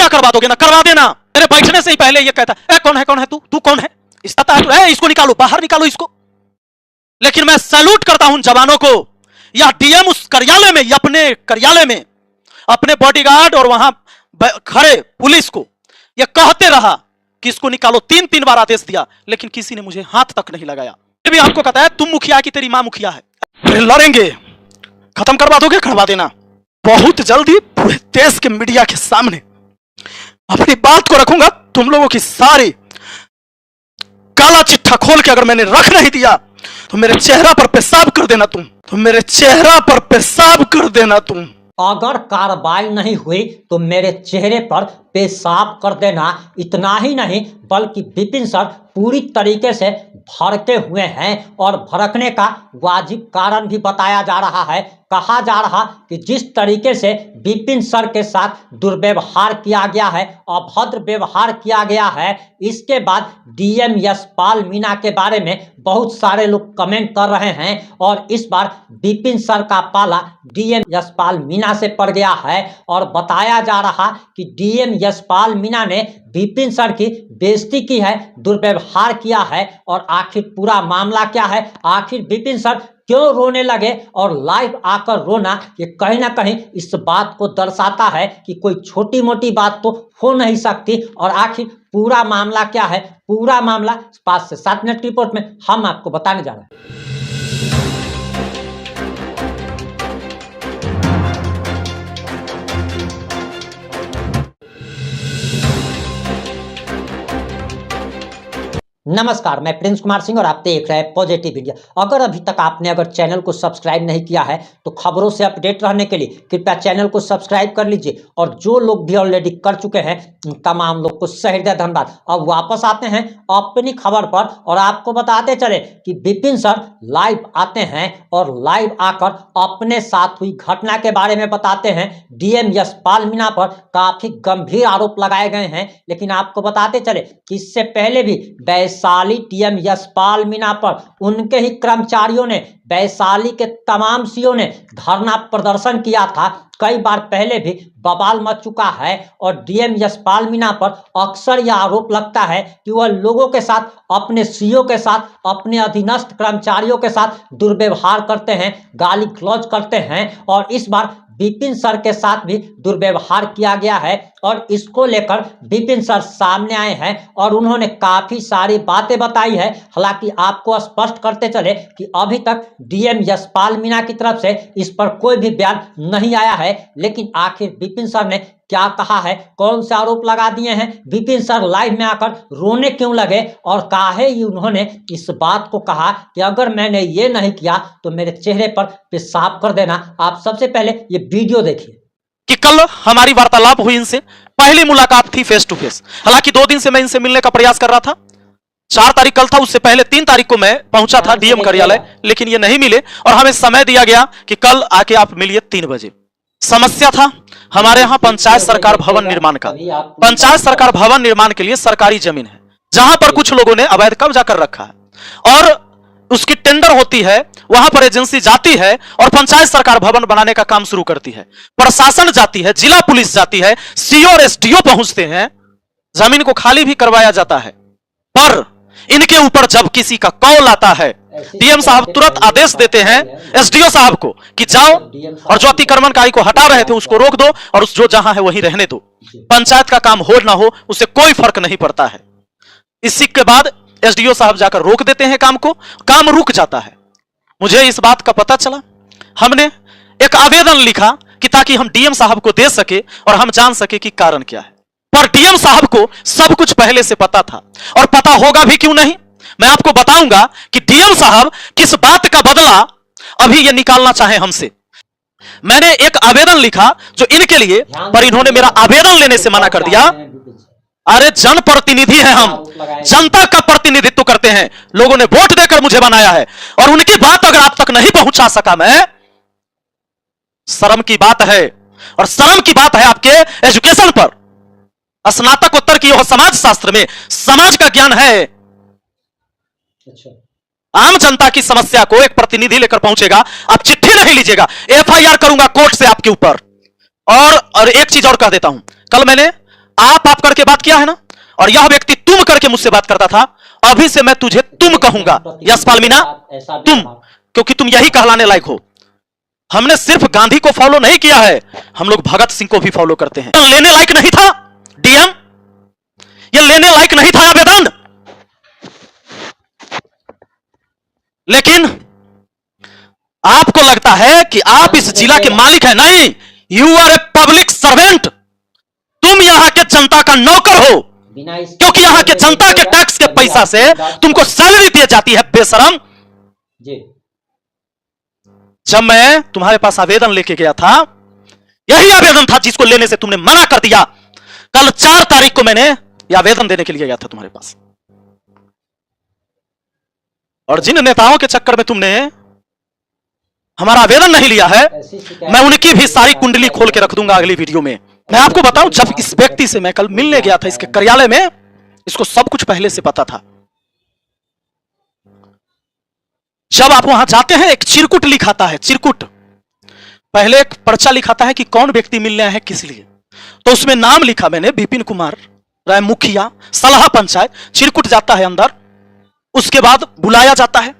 पूजा करवा दोगे ना, करवा देना। मेरे बैठने से ही पहले ये कहता है कौन है तू कौन है, इसको निकालो, बाहर निकालो इसको। लेकिन मैं सैल्यूट करता हूं जवानों को, या डीएम उस कार्यालय में, या अपने कार्यालय में अपने बॉडीगार्ड और वहां खड़े पुलिस को यह कहते रहा कि इसको निकालो। 3 बार आदेश दिया, लेकिन किसी ने मुझे हाथ तक नहीं लगाया। फिर भी आपको कहता है तुम मुखिया कि तेरी मां मुखिया है, फिर लड़ेंगे, खत्म करवा दोगे, करवा देना। बहुत जल्दी पूरे देश के मीडिया के सामने अपनी बात को रखूंगा। तुम लोगों की सारी काला चिट्ठा खोल के अगर मैंने रख नहीं दिया तो मेरे चेहरा पर पेशाब कर देना तुम, तो मेरे चेहरा पर पेशाब कर देना तुम। अगर कार्रवाई नहीं हुई तो मेरे चेहरे पर पेशाब कर देना। इतना ही नहीं बल्कि विपिन सर पूरी तरीके से भड़के हुए हैं और भड़कने का वाजिब कारण भी बताया जा रहा है। कहा जा रहा कि जिस तरीके से विपिन सर के साथ दुर्व्यवहार किया गया है, अभद्र व्यवहार किया गया है, इसके बाद डीएम यशपाल मीणा के बारे में बहुत सारे लोग कमेंट कर रहे हैं और इस बार विपिन सर का पाला डीएम यशपाल मीणा से पड़ गया है। और बताया जा रहा कि डीएम यशपाल मीणा ने विपिन सर की बेइज्जती की है, दुर्व्यवहार किया है। और आखिर पूरा मामला क्या है, आखिर विपिन सर क्यों रोने लगे और लाइव आकर रोना, ये कहीं ना कहीं इस बात को दर्शाता है कि कोई छोटी मोटी बात तो हो नहीं सकती। और आखिर पूरा मामला क्या है, पूरा मामला 5 से 7 मिनट की रिपोर्ट में हम आपको बताने जा रहे हैं। नमस्कार, मैं प्रिंस कुमार सिंह और आप देख रहे हैं पॉजिटिव इंडिया। अगर अभी तक आपने चैनल को सब्सक्राइब नहीं किया है तो खबरों से अपडेट रहने के लिए कृपया चैनल को सब्सक्राइब कर लीजिए। और जो लोग भी ऑलरेडी कर चुके हैं तमाम लोग को सहृदय धन्यवाद। अब वापस आते हैं अपनी खबर पर और आपको बताते चले कि विपिन सर लाइव आते हैं और लाइव आकर अपने साथ हुई घटना के बारे में बताते हैं। डीएम यशपाल मीणा पर काफी गंभीर आरोप लगाए गए हैं, लेकिन आपको बताते चले कि इससे पहले भी वैशाली डीएम यशपाल मीणा पर उनके ही कर्मचारियों ने, वैशाली के तमाम सीओ ने धरना प्रदर्शन किया था। कई बार पहले भी बवाल मच चुका है और डीएम यशपाल मीणा पर अक्सर यह आरोप लगता है कि वह लोगों के साथ, अपने सीओ के साथ, अपने अधीनस्थ कर्मचारियों के साथ दुर्व्यवहार करते हैं, गाली गलौज करते हैं। और इस बार विपिन सर के साथ भी दुर्व्यवहार किया गया है और इसको लेकर विपिन सर सामने आए हैं और उन्होंने काफी सारी बातें बताई है। हालांकि आपको स्पष्ट करते चले कि अभी तक डीएम यशपाल मीणा की तरफ से इस पर कोई भी बयान नहीं आया है, लेकिन आखिर विपिन सर ने क्या कहा है, कौन से आरोप लगा दिए हैं, विपिन सर लाइव में आकर रोने क्यों लगे और काहे ही उन्होंने इस बात को कहा कि अगर मैंने ये नहीं किया तो मेरे चेहरे पर पेशाब कर देना। आप सबसे पहले ये वीडियो देखिए। कि कल हमारी वार्तालाप हुई इनसे, पहली मुलाकात थी फेस टू फेस। हालांकि 2 दिन से मैं इनसे मिलने का प्रयास कर रहा था। 4 तारीख कल था, उससे पहले 3 तारीख को मैं पहुंचा था डीएम कार्यालय, लेकिन ये नहीं मिले और हमें समय दिया गया कि कल आके आप मिलिए 3 बजे। समस्या था हमारे यहाँ पंचायत सरकार भवन निर्माण का। पंचायत सरकार भवन निर्माण के लिए सरकारी जमीन है जहां पर कुछ लोगों ने अवैध कब्जा कर रखा है और उसकी टेंडर होती है, वहां पर एजेंसी जाती है और पंचायत सरकार भवन बनाने का काम शुरू करती है। प्रशासन जाती है, जिला पुलिस जाती है, सीओ और एसडीओ पहुंचते हैं, जमीन को खाली भी करवाया जाता है। पर इनके ऊपर जब किसी का कॉल आता है, डीएम साहब तुरंत आदेश देते हैं एसडीओ साहब को कि जाओ और जो अतिक्रमणकारी को हटा रहे थे उसको रोक दो और जो जहां है वहीं रहने दो। पंचायत का काम हो ना हो उससे कोई फर्क नहीं पड़ता है। इसी के बाद एसडीओ साहब जाकर रोक देते हैं काम को, काम रुक जाता है। मुझे इस बात का पता चला, हमने एक आवेदन लिखा कि ताकि हम डीएम साहब को दे सके और हम जान सके कि कारण क्या है। पर डीएम साहब को सब कुछ पहले से पता था और पता होगा भी क्यों नहीं। मैं आपको बताऊंगा कि डीएम साहब किस बात का बदला अभी ये निकालना चाहे हमसे। मैंने एक आवेदन लिखा जो इनके लिए, पर इन्होंने मेरा आवेदन लेने से मना कर दिया। अरे जनप्रतिनिधि हैं हम, जनता का प्रतिनिधित्व करते हैं, लोगों ने वोट देकर मुझे बनाया है और उनकी बात अगर आप तक नहीं पहुंचा सका मैं, शर्म की बात है। और शर्म की बात है आपके एजुकेशन पर, स्नातकोत्तर की और समाज शास्त्र में समाज का ज्ञान है। आम जनता की समस्या को एक प्रतिनिधि लेकर पहुंचेगा, आप चिट्ठी नहीं लीजिएगा, एफआईआर करूंगा कोर्ट से आपके ऊपर। और एक चीज और कह देता हूं, कल मैंने आप करके बात किया है ना, और यह व्यक्ति तुम करके मुझसे बात करता था। अभी से मैं तुझे तुम कहूंगा, यशपाल मीणा, तुम, क्योंकि तुम यही कहलाने लायक हो। हमने सिर्फ गांधी को फॉलो नहीं किया है, हम लोग भगत सिंह को भी फॉलो करते हैं। लेने लायक नहीं था डीएम, ये लेने लायक नहीं था आवेदन, लेकिन आपको लगता है कि आप इस जिला के मालिक हैं। नहीं, you are a public servant. तुम यहां के जनता का नौकर हो, क्योंकि यहां के जनता के टैक्स के पैसा से तुमको सैलरी दी जाती है, बेशरम जी। जब मैं तुम्हारे पास आवेदन लेके गया था, यही आवेदन था जिसको लेने से तुमने मना कर दिया। कल 4 तारीख को मैंने यह आवेदन देने के लिए गया था तुम्हारे पास, और जिन नेताओं के चक्कर में तुमने हमारा आवेदन नहीं लिया है, मैं उनकी भी सारी कुंडली खोल के रख दूंगा अगली वीडियो में। मैं आपको बताऊं, जब इस व्यक्ति से मैं कल मिलने गया था इसके कार्यालय में, इसको सब कुछ पहले से पता था। जब आप वहां जाते हैं, एक चिरकुट लिखाता है, चिरकुट पहले एक पर्चा लिखाता है कि कौन व्यक्ति मिलने है किस लिए, तो उसमें नाम लिखा मैंने, विपिन कुमार राय मुखिया, सलाह पंचायत। चिरकुट जाता है अंदर, उसके बाद बुलाया जाता है,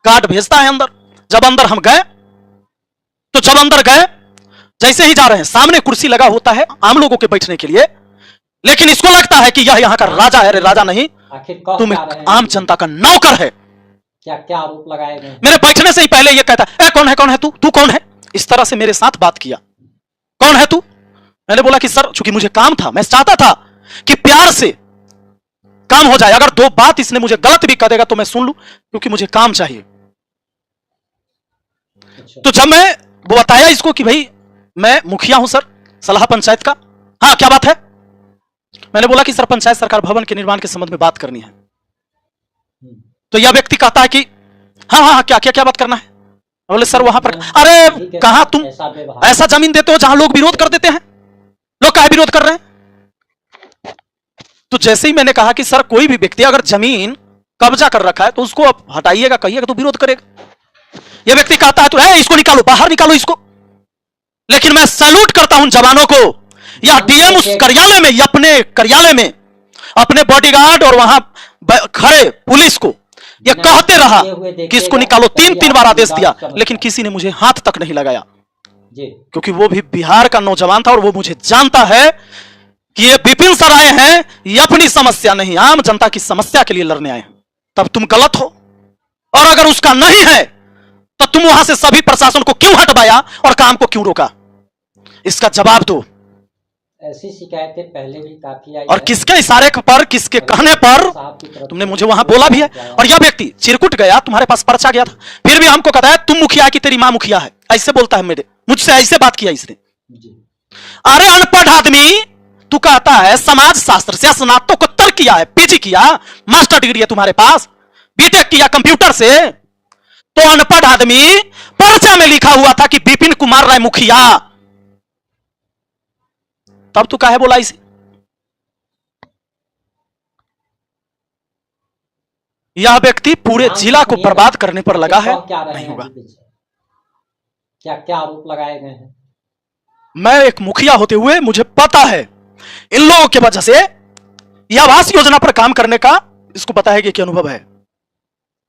कार्ड भेजता है अंदर। जब अंदर हम गए, तो जब अंदर गए, जैसे ही जा रहे हैं, सामने कुर्सी लगा होता है आम लोगों के बैठने के लिए, लेकिन इसको लगता है कि यह यहां का राजा है। अरे राजा नहीं, तुम एक आम जनता का नौकर है। क्या क्या आरोप लगाए गए? मेरे बैठने से ही पहले यह कहता है, कौन है, कौन है तू, तू कौन है, इस तरह से मेरे साथ बात किया। कौन है तू? मैंने बोला कि सर, चूंकि मुझे काम था, मैं चाहता था कि प्यार से काम हो जाए। अगर 2 बात इसने मुझे गलत भी कह देगा तो मैं सुन लूं, क्योंकि मुझे काम चाहिए। तो जब मैं वो बताया इसको कि भाई मैं मुखिया हूं सर, सलाह पंचायत का। हाँ, क्या बात है? मैंने बोला कि सर, पंचायत सरकार भवन के निर्माण के संबंध में बात करनी है। तो यह व्यक्ति कहता है कि हाँ हाँ, क्या क्या क्या बात करना है? बोले सर वहां पर, अरे कहां तुम ऐसा जमीन देते हो जहां लोग विरोध कर देते हैं? लोग काहे विरोध कर रहे हैं? तो जैसे ही मैंने कहा कि सर, कोई भी व्यक्ति अगर जमीन कब्जा कर रखा है तो उसको आप हटाइएगा, कहिएगा तो विरोध करेगा। यह व्यक्ति कहता है तो है, इसको निकालो, बाहर निकालो इसको। लेकिन मैं सैल्यूट करता हूं जवानों को। यह डीएम उस कार्यालय में, अपने कार्यालय में अपने बॉडीगार्ड और वहां खड़े पुलिस को यह कहते रहा कि इसको निकालो। 3 बार आदेश दिया, लेकिन किसी ने मुझे हाथ तक नहीं लगाया, क्योंकि वो भी बिहार का नौजवान था और वो मुझे जानता है कि ये विपिन सर आए हैं, ये अपनी समस्या नहीं, आम जनता की समस्या के लिए लड़ने आए हैं। तब तुम गलत हो, और अगर उसका नहीं है तो तुम वहां से सभी प्रशासन को क्यों हटवाया और काम को क्यों रोका? इसका जवाब दो। ऐसी शिकायतें पहले भी काफी आई, और किसके इशारे पर, किसके कहने पर तुमने मुझे वहां बोला भी है? और यह व्यक्ति चिरकुट गया, तुम्हारे पास पर्चा गया था, फिर भी हमको कहता है तुम मुखिया की तेरी मां मुखिया है, ऐसे बोलता है। मुझसे ऐसे बात किया इसने। अरे अनपढ़ आदमी, तू कहता है समाज शास्त्र से स्नातकोत्तर किया है, पीजी किया, मास्टर डिग्री है तुम्हारे पास, बीटेक किया कंप्यूटर से, तो अनपढ़ आदमी, पर्चा में लिखा हुआ था कि विपिन कुमार राय मुखिया, तब तू काहे बोला इसे? यह व्यक्ति पूरे जिला को बर्बाद करने पर लगा है। नहीं होगा। क्या क्या आरोप लगाए गए हैं? मैं एक मुखिया होते हुए मुझे पता है इन लोगों की वजह से यह आवास योजना पर काम करने का इसको पता है कि क्या अनुभव है।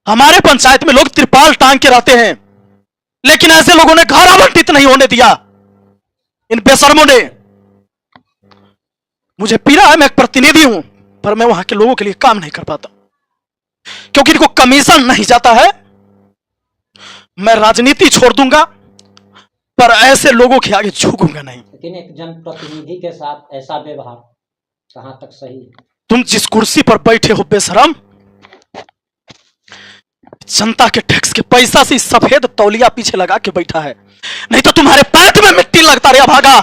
हमारे पंचायत में लोग त्रिपाल टांग के रहते हैं, लेकिन ऐसे लोगों ने घर आवंटित नहीं होने दिया। इन बेशर्मों ने मुझे पीड़ा है, मैं एक प्रतिनिधि हूं, पर मैं वहां के लोगों के लिए काम नहीं कर पाता क्योंकि इनको कमीशन नहीं जाता है। मैं राजनीति छोड़ दूंगा, पर ऐसे लोगों के आगे झुकूंगा नहीं। लेकिन एक जनप्रतिनिधि के साथ ऐसा व्यवहार कहां तक सही है? तुम जिस कुर्सी पर बैठे हो बेशरम, जनता के टैक्स के पैसा से सफेद तौलिया पीछे लगा के बैठा है, नहीं तो तुम्हारे पेट में मिट्टी लगता रहा भागा।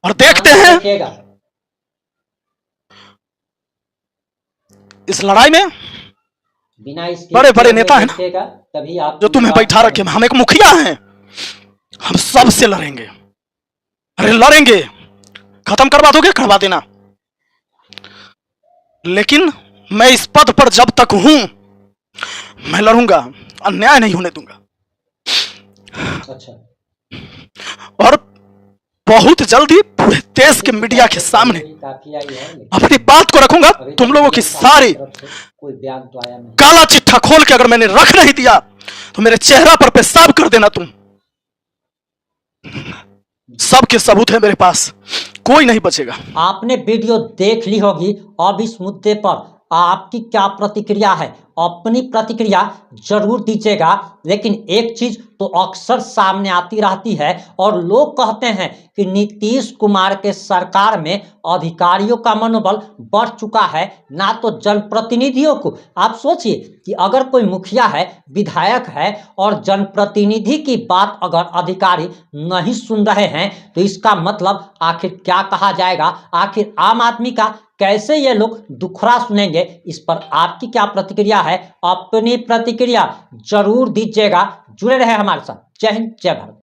और देखते हैं इस लड़ाई में बिना बड़े बड़े नेता हैं तभी आप जो तुम्हें बैठा रखे। हम एक मुखिया हैं, हम सबसे लड़ेंगे। अरे लड़ेंगे, खत्म करवा दोगे करवा देना, लेकिन मैं इस पद पर जब तक हूं मैं लड़ूंगा, अन्याय नहीं होने दूंगा। अच्छा। और बहुत जल्दी पूरे देश के मीडिया के सामने काफी आई है, लेकिन अपनी बात को रखूंगा। अभी तुम तक लोगों की सारी तरफ से कोई बयान तो आया नहीं। काला चिट्ठा खोल के अगर मैंने रख नहीं दिया तो मेरे चेहरा पर पेशाब कर देना तुम। सबके सबूत है मेरे पास, कोई नहीं बचेगा। आपने वीडियो देख ली होगी। अब इस मुद्दे पर आपकी क्या प्रतिक्रिया है, अपनी प्रतिक्रिया जरूर दीजिएगा। लेकिन एक चीज तो अक्सर सामने आती रहती है और लोग कहते हैं कि नीतीश कुमार के सरकार में अधिकारियों का मनोबल बढ़ चुका है, ना तो जनप्रतिनिधियों को। आप सोचिए कि अगर कोई मुखिया है, विधायक है और जनप्रतिनिधि की बात अगर अधिकारी नहीं सुन रहे हैं तो इसका मतलब आखिर क्या कहा जाएगा? आखिर आम आदमी का कैसे ये लोग दुखड़ा सुनेंगे? इस पर आपकी क्या प्रतिक्रिया है? अपनी प्रतिक्रिया जरूर दीजिएगा। जुड़े रहे हमारे साथ। जय हिंद, जय भारत।